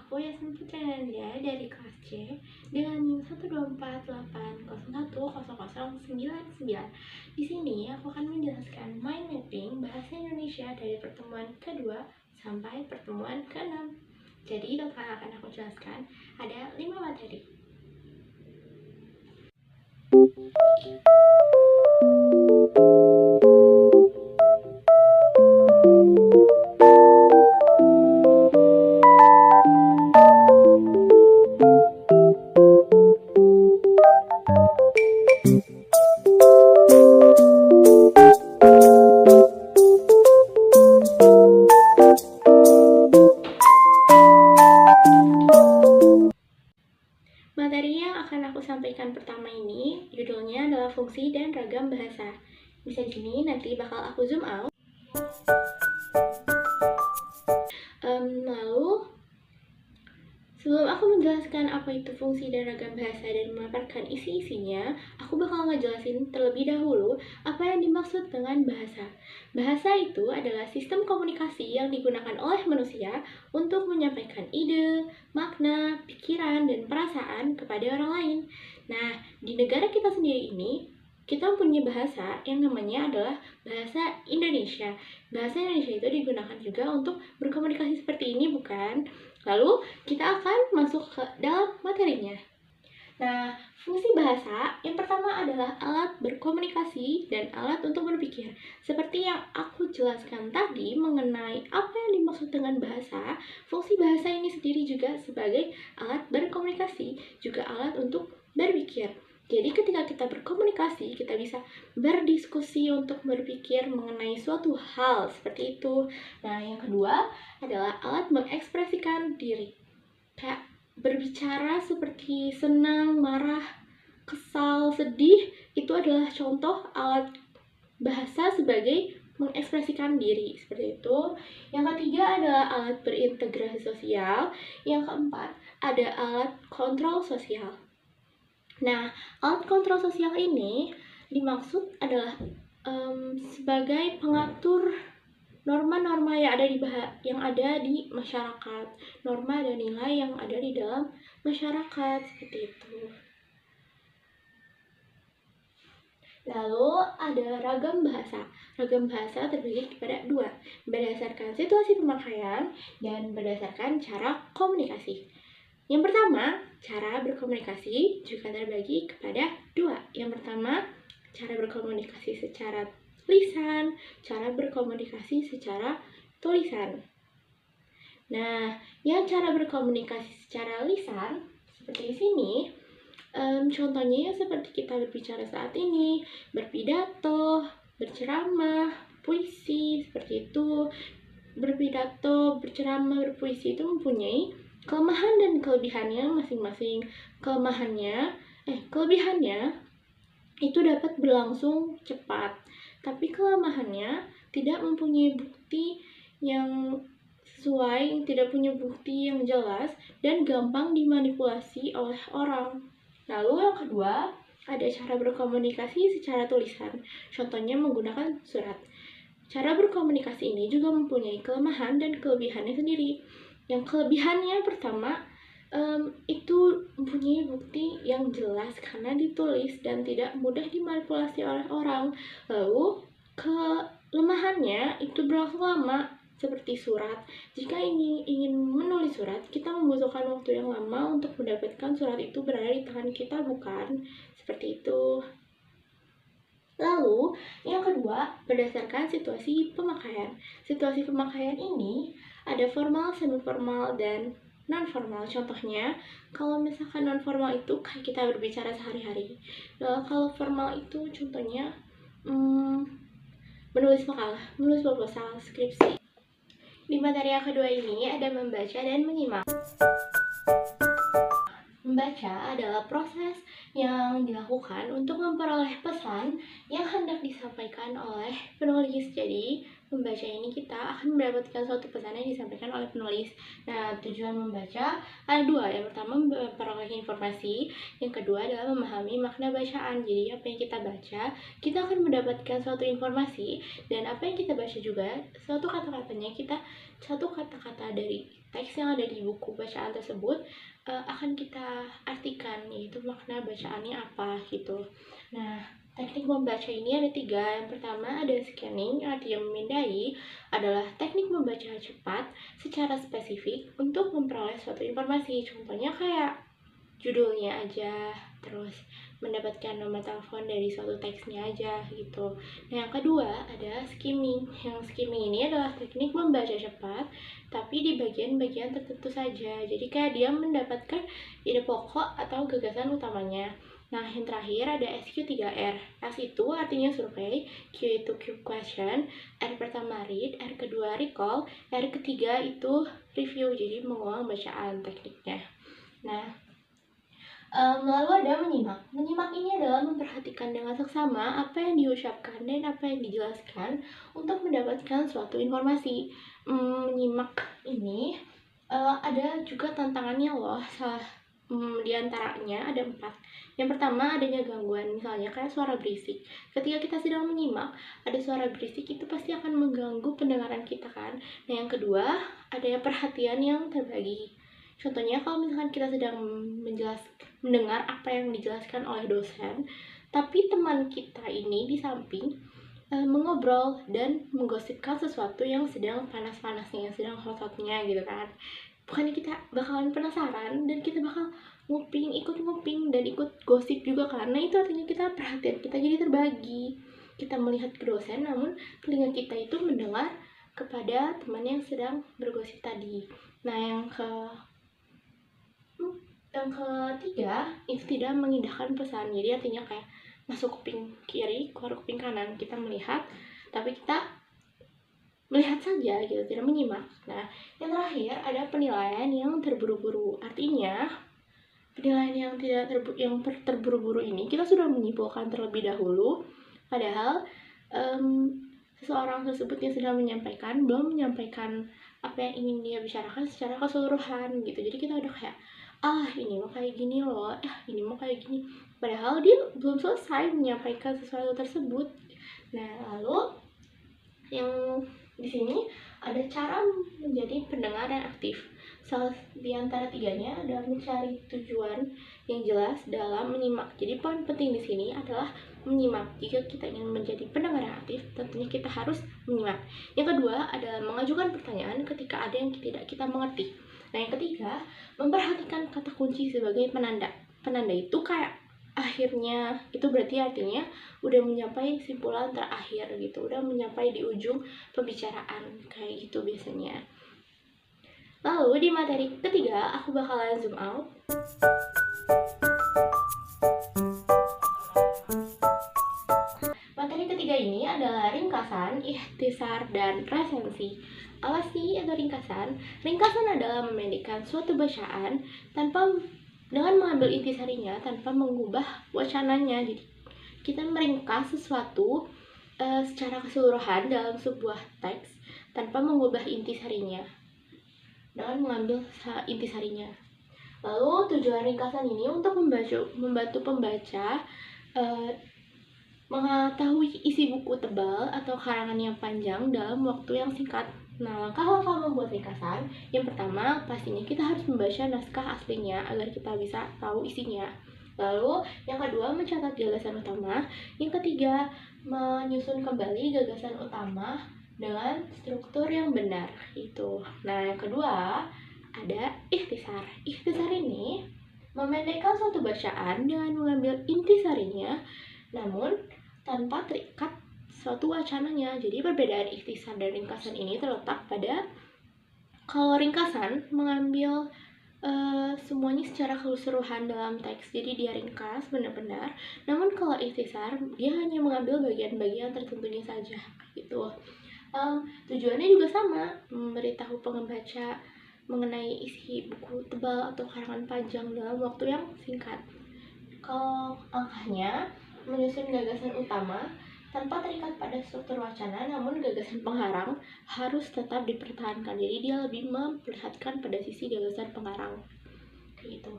aku Yasmin Putrananda dari kelas C dengan NIM 12480100099. Di sini aku akan menjelaskan mind mapping bahasa Indonesia dari pertemuan kedua sampai pertemuan ke-6. Jadi total akan aku jelaskan ada 5 materi. Materi yang akan aku sampaikan pertama ini judulnya adalah fungsi dan ragam bahasa. Bisa di sini nanti bakal aku zoom out. Lalu sebelum aku menjelaskan apa itu fungsi dan ragam bahasa dan memaparkan isi-isinya, aku bakal ngejelasin terlebih dahulu apa yang dimaksud dengan bahasa. Bahasa itu adalah sistem komunikasi yang digunakan oleh manusia untuk menyampaikan ide, makna, pikiran, dan perasaan kepada orang lain. Nah, di negara kita sendiri ini, kita punya bahasa yang namanya adalah bahasa Indonesia. Bahasa Indonesia itu digunakan juga untuk berkomunikasi seperti ini, bukan? Lalu, kita akan masuk ke dalam materinya. Nah, fungsi bahasa yang pertama adalah alat berkomunikasi dan alat untuk berpikir. Seperti yang aku jelaskan tadi mengenai apa yang dimaksud dengan bahasa, fungsi bahasa ini sendiri juga sebagai alat berkomunikasi, juga alat untuk berpikir. Jadi ketika kita berkomunikasi, kita bisa berdiskusi untuk berpikir mengenai suatu hal seperti itu. Nah, yang kedua adalah alat mengekspresikan diri. Kayak berbicara seperti senang, marah, kesal, sedih, itu adalah contoh alat bahasa sebagai mengekspresikan diri, seperti itu. Yang ketiga adalah alat berintegrasi sosial. Yang keempat ada alat kontrol sosial. Nah, alat kontrol sosial ini dimaksud adalah sebagai pengatur norma-norma yang ada di masyarakat, norma dan nilai yang ada di dalam masyarakat, seperti itu. Lalu ada ragam bahasa. Ragam bahasa terbagi kepada 2, berdasarkan situasi pemakaian dan berdasarkan cara komunikasi. Yang pertama, cara berkomunikasi juga terbagi kepada 2. Yang pertama, cara berkomunikasi secara lisan, cara berkomunikasi secara tulisan. Nah, yang cara berkomunikasi secara lisan, seperti di sini, contohnya seperti kita berbicara saat ini, berpidato, berceramah, puisi, seperti itu. Berpidato, berceramah, berpuisi itu mempunyai kelemahan dan kelebihannya masing-masing. Kelebihannya itu dapat berlangsung cepat, tapi kelemahannya tidak mempunyai bukti yang sesuai, tidak punya bukti yang jelas, dan gampang dimanipulasi oleh orang. Lalu yang kedua, ada cara berkomunikasi secara tulisan, contohnya menggunakan surat. Cara berkomunikasi ini juga mempunyai kelemahan dan kelebihannya sendiri. Yang kelebihannya pertama, itu mempunyai bukti yang jelas karena ditulis dan tidak mudah dimanipulasi oleh orang. Lalu kelemahannya itu berlangsung lama, seperti surat. Jika ingin menulis surat, kita membutuhkan waktu yang lama untuk mendapatkan surat itu berada di tangan kita, bukan? Seperti itu. Lalu, yang kedua, berdasarkan situasi pemakaian. Situasi pemakaian ini ada formal, semi-formal, dan non-formal. Contohnya, kalau misalkan non-formal itu kayak kita berbicara sehari-hari. Nah, kalau formal itu contohnya menulis makalah, menulis proposal, skripsi. Di materi yang kedua ini ada membaca dan menyimak. Membaca adalah proses yang dilakukan untuk memperoleh pesan yang hendak disampaikan oleh penulis. Jadi, membaca ini kita akan mendapatkan suatu pesan yang disampaikan oleh penulis. Nah, tujuan membaca ada 2. Yang pertama, memperoleh informasi. Yang kedua adalah memahami makna bacaan. Jadi, apa yang kita baca, kita akan mendapatkan suatu informasi. Dan apa yang kita baca juga, satu kata-katanya satu kata-kata dari teks yang ada di buku bacaan tersebut akan kita artikan, yaitu makna bacaannya apa gitu. Nah, teknik membaca ini ada 3. Yang pertama ada scanning, artinya memindai, adalah teknik membaca cepat secara spesifik untuk memperoleh suatu informasi. Contohnya kayak judulnya aja, terus mendapatkan nomor telepon dari suatu teksnya aja gitu. Nah, yang kedua ada skimming. Yang skimming ini adalah teknik membaca cepat tapi di bagian-bagian tertentu saja. Jadi kayak dia mendapatkan ide pokok atau gagasan utamanya. Nah, yang terakhir ada SQ3R. S itu artinya survei, Q itu Q question, R pertama read, R kedua recall, R ketiga itu review, jadi mengulang bacaan tekniknya. Nah, lalu ada menyimak. Menyimak ini adalah memperhatikan dengan seksama apa yang diucapkan dan apa yang dijelaskan untuk mendapatkan suatu informasi. Menyimak ini ada juga tantangannya loh. Di antaranya ada 4. Yang pertama adanya gangguan, misalnya kayak suara berisik. Ketika kita sedang menyimak, ada suara berisik itu pasti akan mengganggu pendengaran kita kan. Nah, yang kedua ada perhatian yang terbagi. Contohnya kalau misalkan kita sedang mendengar apa yang dijelaskan oleh dosen, tapi teman kita ini di samping mengobrol dan menggosipkan sesuatu yang sedang panas-panasnya, yang sedang hot-hotnya gitu kan. Bukannya kita bakalan penasaran dan kita bakal ikut nguping dan ikut gosip juga, karena itu artinya kita perhatian kita jadi terbagi. Kita melihat ke dosen namun telinga kita itu mendengar kepada teman yang sedang bergosip tadi. Nah, yang ketiga itu tidak mengindahkan pesan. Jadi artinya kayak masuk kuping kiri, keluar kuping kanan, kita melihat tapi kita melihat saja gitu, tidak menyimak. Nah, yang terakhir ada penilaian yang terburu-buru. Artinya penilaian yang terburu-buru ini kita sudah menyimpulkan terlebih dahulu, padahal seseorang tersebut yang sedang menyampaikan belum menyampaikan apa yang ingin dia bicarakan secara keseluruhan gitu. Jadi kita udah kayak ini mau kayak gini loh, ini mau kayak gini, padahal dia belum selesai menyampaikan sesuatu tersebut. Nah, lalu yang di sini ada cara menjadi pendengar yang aktif. Salah di antara 3-nya adalah mencari tujuan yang jelas dalam menyimak. Jadi poin penting di sini adalah menyimak. Jika kita ingin menjadi pendengar yang aktif, tentunya kita harus menyimak. Yang kedua adalah mengajukan pertanyaan ketika ada yang tidak kita mengerti. Nah, yang ketiga, memperhatikan kata kunci sebagai penanda. Penanda itu kayak akhirnya, itu berarti artinya udah mencapai simpulan terakhir gitu, udah mencapai di ujung pembicaraan, kayak gitu biasanya. Lalu di materi ketiga aku bakalan zoom out. Materi ketiga ini adalah ringkasan, ikhtisar, dan resensi. Apa sih itu ringkasan? Ringkasan adalah memendekkan suatu bacaan dengan mengambil intisarinya tanpa mengubah wacananya. Jadi kita meringkas sesuatu secara keseluruhan dalam sebuah teks tanpa mengubah intisarinya dengan mengambil intisarinya. Lalu tujuan ringkasan ini untuk membantu pembaca mengetahui isi buku tebal atau karangan yang panjang dalam waktu yang singkat. Nah, langkah-langkah membuat ringkasan, yang pertama pastinya kita harus membaca naskah aslinya agar kita bisa tahu isinya. Lalu yang kedua mencatat gagasan utama, yang ketiga menyusun kembali gagasan utama dengan struktur yang benar itu. Nah, yang kedua ada ikhtisar. Ikhtisar ini memendekkan suatu bacaan dengan mengambil intisarinya namun tanpa terikat suatu wacananya. Jadi perbedaan ikhtisar dan ringkasan ini terletak pada kalau ringkasan mengambil semuanya secara keseluruhan dalam teks, jadi dia ringkas benar-benar. Namun kalau ikhtisar dia hanya mengambil bagian-bagian tertentunya saja gitu. Tujuannya juga sama, memberitahu pembaca mengenai isi buku tebal atau karangan panjang dalam waktu yang singkat. Kalau angkanya menyusun gagasan utama tanpa terikat pada struktur wacana, namun gagasan pengharang harus tetap dipertahankan. Jadi dia lebih memperlihatkan pada sisi gagasan pengharang. Kayak gitu.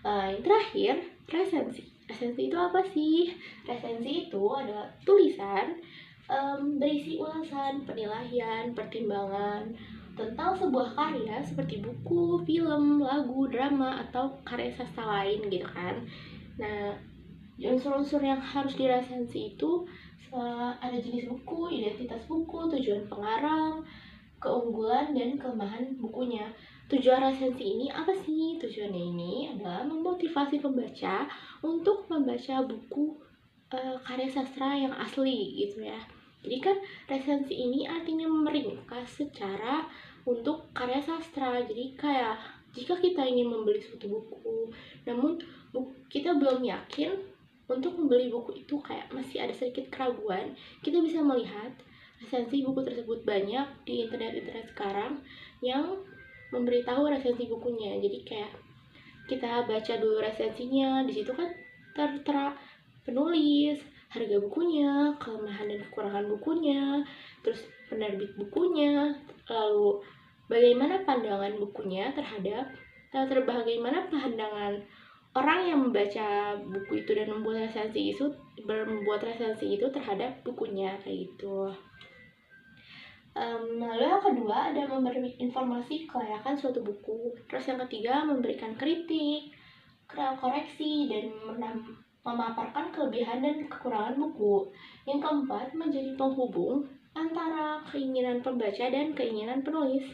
Yang terakhir, resensi. Resensi itu apa sih? Resensi itu adalah tulisan berisi ulasan, penilaian, pertimbangan, tentang sebuah karya seperti buku, film, lagu, drama, atau karya sastra lain gitu kan. Nah, unsur-unsur yang harus diresensi itu ada jenis buku, identitas buku, tujuan pengarang, keunggulan dan kelemahan bukunya. Tujuan resensi ini apa sih? Tujuannya ini adalah memotivasi pembaca untuk membaca buku karya sastra yang asli gitu ya. Jadi kan resensi ini artinya meringkas secara untuk karya sastra. Jadi kayak jika kita ingin membeli suatu buku, namun kita belum yakin untuk membeli buku itu, kayak masih ada sedikit keraguan, kita bisa melihat resensi buku tersebut. Banyak di internet sekarang yang memberitahu resensi bukunya. Jadi kayak kita baca dulu resensinya, di situ kan tertera penulis, harga bukunya, kelemahan dan kekurangan bukunya, terus penerbit bukunya, lalu bagaimana pandangan bukunya terhadap, bagaimana pandangan orang yang membaca buku itu dan membuat resensi itu terhadap bukunya, kayak gitu. Lalu yang kedua ada memberi informasi kelayakan suatu buku. Terus yang ketiga memberikan kritik, koreksi, dan memaparkan kelebihan dan kekurangan buku. Yang keempat menjadi penghubung antara keinginan pembaca dan keinginan penulis.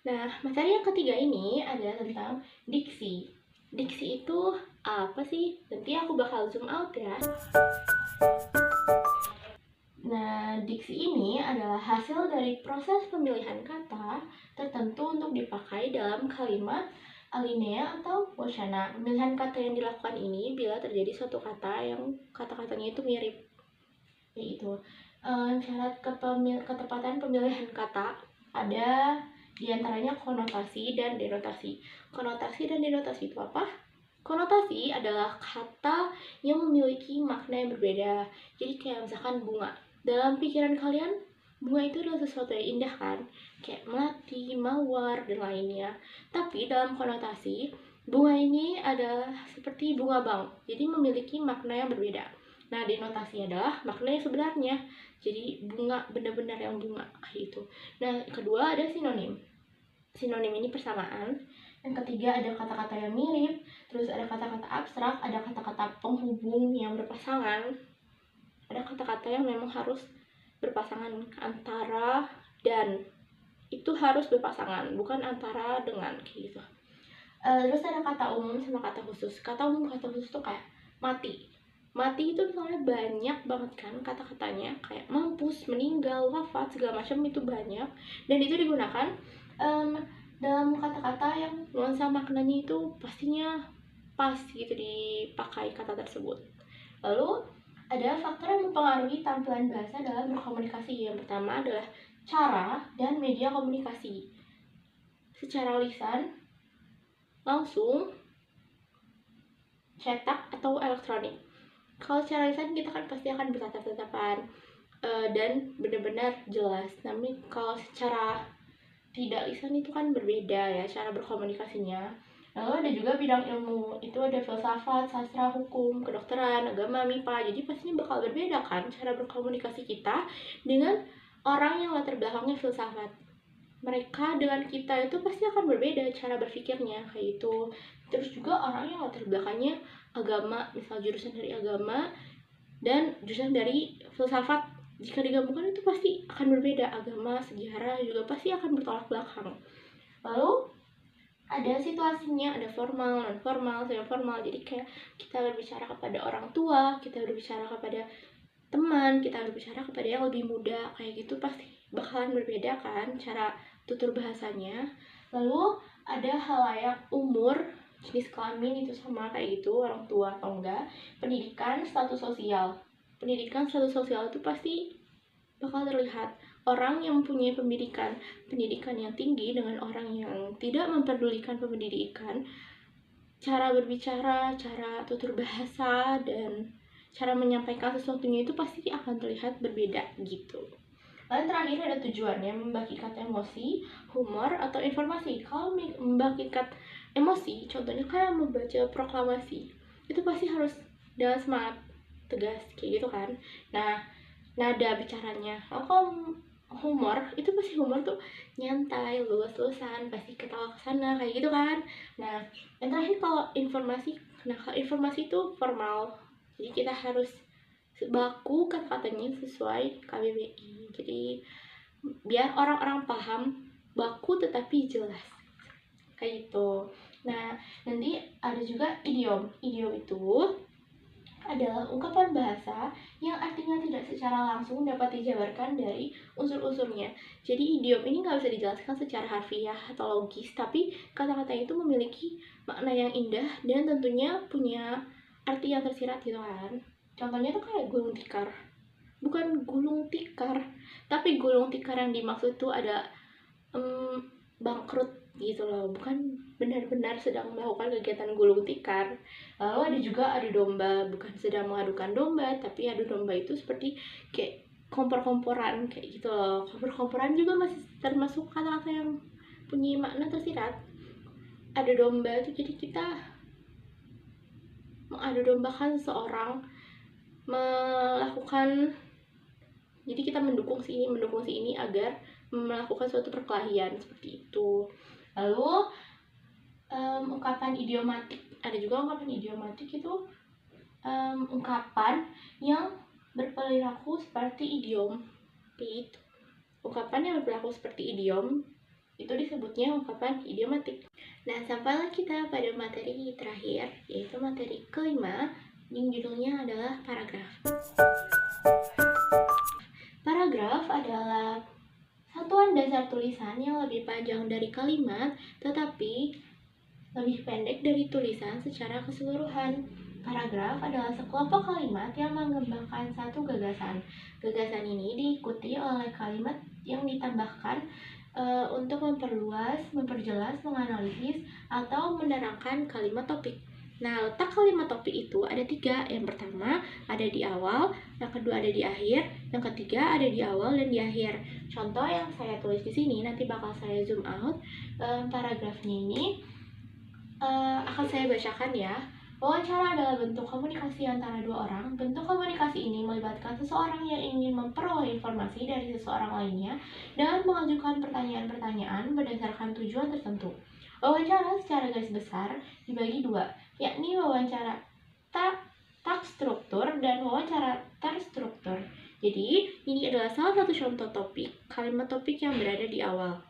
Nah, materi yang ketiga ini adalah tentang diksi. Diksi itu apa sih? Nanti aku bakal zoom out ya. Nah, diksi ini adalah hasil dari proses pemilihan kata tertentu untuk dipakai dalam kalimat, alinea, atau wacana. Pemilihan kata yang dilakukan ini bila terjadi suatu kata yang kata-katanya itu mirip. Yaitu syarat ketepatan pemilihan kata ada diantaranya konotasi dan denotasi. Konotasi dan denotasi itu apa? Konotasi adalah kata yang memiliki makna yang berbeda. Jadi kayak misalkan bunga. Dalam pikiran kalian, bunga itu adalah sesuatu yang indah kan? Kayak melati, mawar, dan lainnya. Tapi dalam konotasi, bunga ini adalah seperti bunga bang. Jadi memiliki makna yang berbeda. Nah, denotasi adalah makna yang sebenarnya. Jadi bunga, benar-benar yang bunga, kayak itu. Nah, kedua ada sinonim. Sinonim ini persamaan. Yang ketiga ada kata-kata yang mirip, terus ada kata-kata abstrak, ada kata-kata penghubung yang berpasangan, ada kata-kata yang memang harus berpasangan antara dan, itu harus berpasangan, bukan antara dengan, kayak gitu. Terus ada kata umum sama kata khusus. Kata umum, kata khusus itu kayak mati. Mati itu misalnya banyak banget kan kata-katanya, kayak mampus, meninggal, wafat, segala macam itu banyak, dan itu digunakan dalam kata-kata yang nuansa maknanya itu pastinya pas gitu dipakai kata tersebut. Lalu ada faktor yang mempengaruhi tampilan bahasa dalam berkomunikasi. Yang pertama adalah cara dan media komunikasi. Secara lisan, langsung, cetak, atau elektronik. Kalau secara lisan kita kan pasti akan bertatap-tatapan dan benar-benar jelas. Namun kalau secara tidak lisan itu kan berbeda ya cara berkomunikasinya. Lalu ada juga bidang ilmu, itu ada filsafat, sastra, hukum, kedokteran, agama, MIPA. Jadi pastinya bakal berbeda kan cara berkomunikasi kita dengan orang yang latar belakangnya filsafat. Mereka dengan kita itu pasti akan berbeda cara berpikirnya, kayak itu. Terus juga orang yang latar belakangnya agama, misal jurusan dari agama dan jurusan dari filsafat, jika digabungkan itu pasti akan berbeda. Agama, sejarah juga pasti akan bertolak belakang. Lalu ada situasinya, ada formal, non formal, semi formal. Jadi kayak kita berbicara kepada orang tua, kita berbicara kepada teman, kita berbicara kepada yang lebih muda, kayak gitu pasti bakalan berbeda kan cara tutur bahasanya. Lalu ada halayak, umur, jenis kelamin itu sama kayak gitu, orang tua atau enggak. Pendidikan, status sosial. Pendidikan, status sosial itu pasti bakal terlihat. Orang yang mempunyai pendidikan yang tinggi dengan orang yang tidak memperdulikan pendidikan, cara berbicara, cara tutur bahasa, dan cara menyampaikan sesuatunya itu pasti akan terlihat berbeda gitu. Lalu terakhir ada tujuannya, membagikan emosi, humor, atau informasi. Kalau membagikan emosi, contohnya kayak membaca proklamasi, itu pasti harus dengan semangat tegas, kayak gitu kan. Nah, nada bicaranya, kalau humor, itu pasti humor tuh nyantai, lulus-lulusan, pasti ketawa kesana, kayak gitu kan. Nah, yang terakhir kalau informasi, nah kalau informasi itu formal, jadi kita harus baku kata-katanya sesuai KBBI, jadi biar orang-orang paham, baku tetapi jelas, kayak gitu. Nah, nanti ada juga idiom. Idiom itu adalah ungkapan bahasa yang artinya tidak secara langsung dapat dijabarkan dari unsur-unsurnya. Jadi idiom ini nggak bisa dijelaskan secara harfiah atau logis, tapi kata-kata itu memiliki makna yang indah dan tentunya punya arti yang tersirat gitu kan. Contohnya tuh kayak gulung tikar. Bukan gulung tikar, tapi gulung tikar yang dimaksud tuh ada bangkrut gitu loh, bukan benar-benar sedang melakukan kegiatan gulung tikar. Lalu ada juga adu domba, bukan sedang mengadukan domba, tapi adu domba itu seperti kayak kompor-komporan kayak gitu loh. Kompor-komporan juga masih termasuk kata-kata yang punya makna tersirat. Adu domba itu jadi kita mengadu dombakan seseorang melakukan, jadi kita mendukung si ini agar melakukan suatu perkelahian seperti itu. Lalu ungkapan idiomatik, ada juga ungkapan idiomatik itu ungkapan yang berperilaku seperti idiom. Itu ungkapan yang berperilaku seperti idiom itu disebutnya ungkapan idiomatik. Nah, sampailah kita pada materi terakhir, yaitu materi kelima yang judulnya adalah paragraf. Paragraf adalah satuan dasar tulisan yang lebih panjang dari kalimat, tetapi lebih pendek dari tulisan secara keseluruhan. Paragraf adalah sekelompok kalimat yang mengembangkan satu gagasan. Gagasan ini diikuti oleh kalimat yang ditambahkan untuk memperluas, memperjelas, menganalisis, atau menerangkan kalimat topik. Nah, letak kalimat topik itu ada 3. Yang pertama ada di awal, yang kedua ada di akhir, yang ketiga ada di awal dan di akhir. Contoh yang saya tulis di sini, nanti bakal saya zoom out. Paragrafnya ini akan saya bacakan ya. Wawancara adalah bentuk komunikasi antara 2 orang. Bentuk komunikasi ini melibatkan seseorang yang ingin memperoleh informasi dari seseorang lainnya dengan mengajukan pertanyaan-pertanyaan berdasarkan tujuan tertentu. Wawancara secara garis besar dibagi 2, yakni wawancara tak struktur dan wawancara terstruktur. Jadi, ini adalah salah satu contoh topik, kalimat topik yang berada di awal.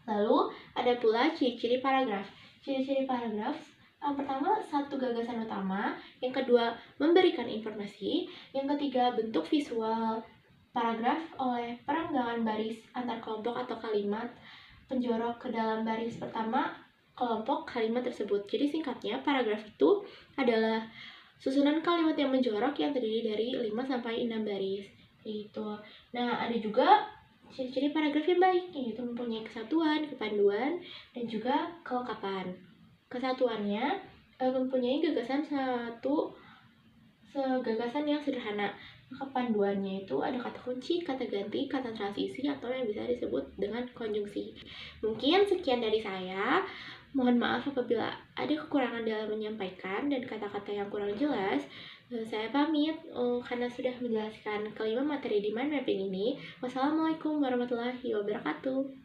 Lalu, ada pula ciri-ciri paragraf. Ciri-ciri paragraf, yang pertama, satu gagasan utama, yang kedua, memberikan informasi, yang ketiga, bentuk visual paragraf oleh perenggangan baris antar kelompok atau kalimat penjorok ke dalam baris pertama kelompok kalimat tersebut. Jadi singkatnya, paragraf itu adalah susunan kalimat yang menjorok yang terdiri dari 5-6 baris. Gitu. Nah, ada juga ciri-ciri paragraf yang baik, yaitu mempunyai kesatuan, kepanduan, dan juga kelengkapan. Kesatuannya mempunyai gagasan gagasan yang sederhana. Kepanduannya itu ada kata kunci, kata ganti, kata transisi, atau yang bisa disebut dengan konjungsi. Mungkin sekian dari saya. Mohon maaf apabila ada kekurangan dalam menyampaikan dan kata-kata yang kurang jelas. Saya pamit karena sudah menjelaskan kelima materi di mind mapping ini. Wassalamualaikum warahmatullahi wabarakatuh.